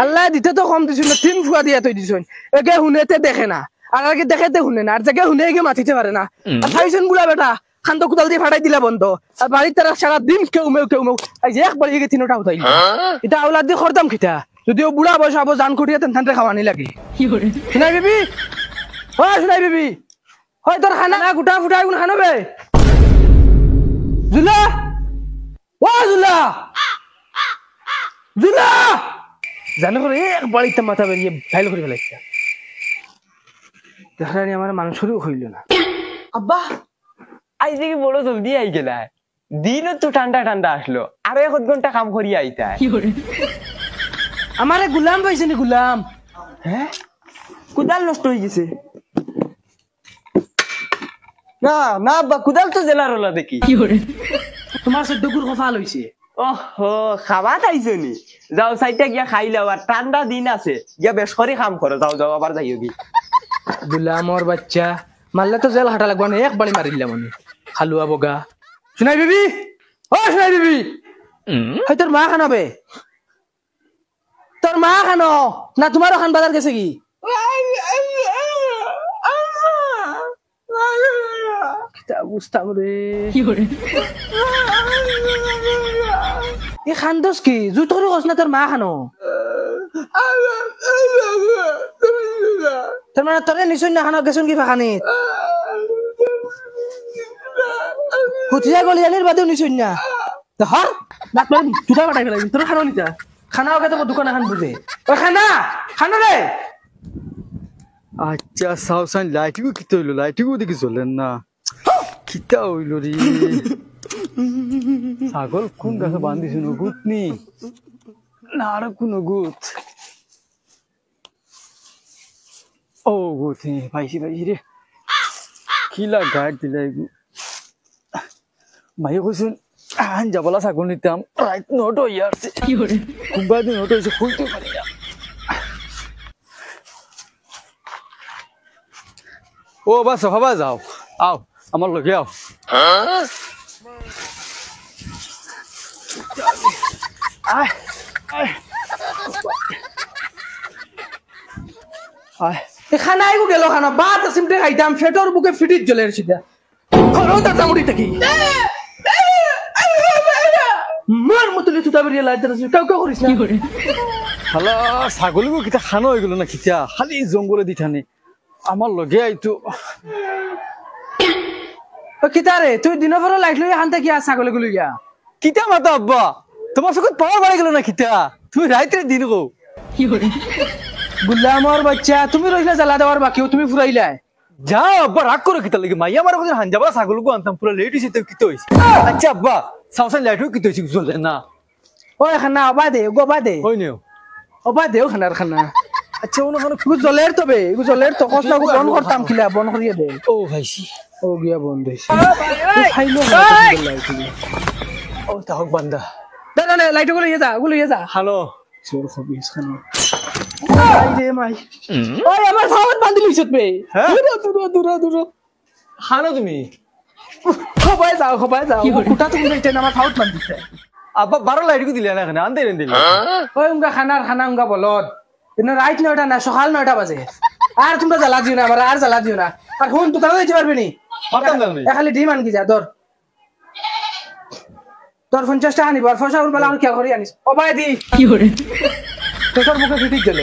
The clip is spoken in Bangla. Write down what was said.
আল্লাহ দিতে তো কম দিছিল না 3 ফুয়া দিয়া তুই দিছন একে হুনেতে দেখে না আর আগে দেখেতে হুনে না আর জায়গা হুনে একে মাটিতে পারে না আর খাইছেন বুলা বেটা খান্দ কুদাল দিয়ে ফাটাই দিলা বন্ধ আর বাড়ির তারা সারা দিন কেউ এই যে একবার এগে তিনটা উঠাইল এটা আওলাদ দিয়ে খরদাম খিতা যদিও বুড়া বয়স আবো জান করিয়া তেন থানতে খাওয়ানি লাগে শুনাই বিবি ও শুনাই বিবি হয় তোর খানা গুটা ফুটাই কোন খানবে জুলা ও জুলা জুলা জানো করে এক বাড়িতে মাথা বেরিয়ে ফাইল করে ফেলাইছে দেখানি আমার মানুষেরও হইল না আব্বা আজ দেখি বড় জলদি আই গেলা দিনও তো ঠান্ডা ঠান্ডা আসলো আর 1 ঘন্টা কাম করি আইতা আমারে গুলাম পাইছে নি গুলাম হ্যাঁ কুদাল নষ্ট হয়ে গেছে না না আব্বা কুদাল তো জেলার হলো দেখি তোমার সদ্যগুর কফাল হইছে ওহো খাবা খাইছো নি যাও সাইডটা গিয়া খাই লাও আর ঠান্ডা দিন আছে গিয়া বেশ করে কাম করো যাও যাও আবার যাইও কি গুলামর বাচ্চা মারলে তো জেল হাঁটা লাগবে না এক বাড়ি মারিলাম আমি খালুয়া বগা শুনাই বিবি ও শুনাই বিবি হয় তোর মা খানাবে তোর মা খানো না তোমারও খান বাজার গেছে কি বুঝতাম রে খানদোস কি জুত করে কস না তোর মা খানো তোর মানে তোরে নিশ্চয় না খানো গেছুন কি ফাঁকানি হুতিয়া গলিয়ালির বাদেও নিশ্চয় না হর নাক মারি দুটা বাটাই ফেলাই তোর খানো নিতা খানা ওকে তো দোকান এখন বুঝে ও খানা খানো রে আচ্ছা সাউসান লাইটিগো কিতে হইলো লাইটিগো দেখি চলেন না কিতা হইলো রে ছাগল কোন গাছে বান্ধিছ গুত নি না আর কোন গুত ও গুত পাইছি রে কিলা গাড় দিলাই মাই কইছুন আন যাবলা ছাগল নিতাম রাইট নোট হই আসছে কি করে কুম্বা দিন নোট হইছে খুলতে পারি না ও বাস হবা যাও আও আমার লগে আও আয় আয় আয় খানা আইগো গেল খানা বাত সিমটে খাইতাম ফেটর বুকে ফিটিট জ্বলে রছিদা খরো তা চামড়ি থাকি মার মতলে তুতা বেরিয়ে লাইতে রছি কাউ কাউ করিস না কি করে হালা ছাগলগো কিতা খানো হই গেল না কিতা খালি জঙ্গলে দিঠানে আমার লগে আইতো ও কিতা রে তুই দিন ভর লাইট লই হানতে কি আছ ছাগলে গুলি গিয়া কিতা মাতা আব্বা তোমার চোখত পাওয়া বাড়ি গেল না কিতা তুমি রাইতে দিন গো কি করে গুলামর বাচ্চা তুমি রইলা জ্বালা দেওয়ার বাকিও তুমি ফুরাইলা যাও আব্বা রাগ করো কিতা লাগি মাইয়া আমার কাছে হানজাবা ছাগলগো আনতাম পুরো লেট হইছে তো কিতা হইছে আচ্ছা আব্বা সাউসান লাইটও কিতা হইছে চলে না ওই খানা অবা দে গোবা দে হই নিও অবা দেও খানার খানা আচ্ছা ওনো কোন গু জলের তবে গু জলের তো কষ্ট গু বন করতাম খিলা বন করিয়ে দে ও ভাইছি ও গিয়া বন দেইছে খাইলো ও তাহক বান্দা না না লাইট গুলো ইয়ে যা হ্যালো চোর খবিস খানা আই রে মাই ওই আমার ফাওয়ার বান্ধি লইছত বে দূর হানো তুমি খবাই যাও কুটা তুমি এটা আমার ফাওয়ার বান্ধিছে আব্বা 12 লাইট দিলে না এখানে আনতে রেন দিলে ওই উঙ্গা খানা উঙ্গা বলদ কিন্তু রাইট 9টা না সকাল 9টা বাজে আর তোমরা জ্বালা দিও না আমার আর জ্বালা দিও না আর ফোন তো তারা দিতে পারবে নি পারতাম না আমি খালি ডিম আনকি যা তোর 50 টাকা নিব আর ফসা উল বলা আর কি করি আনিস ও ভাই দি কি করে তোর মুখে ফিটিক গেল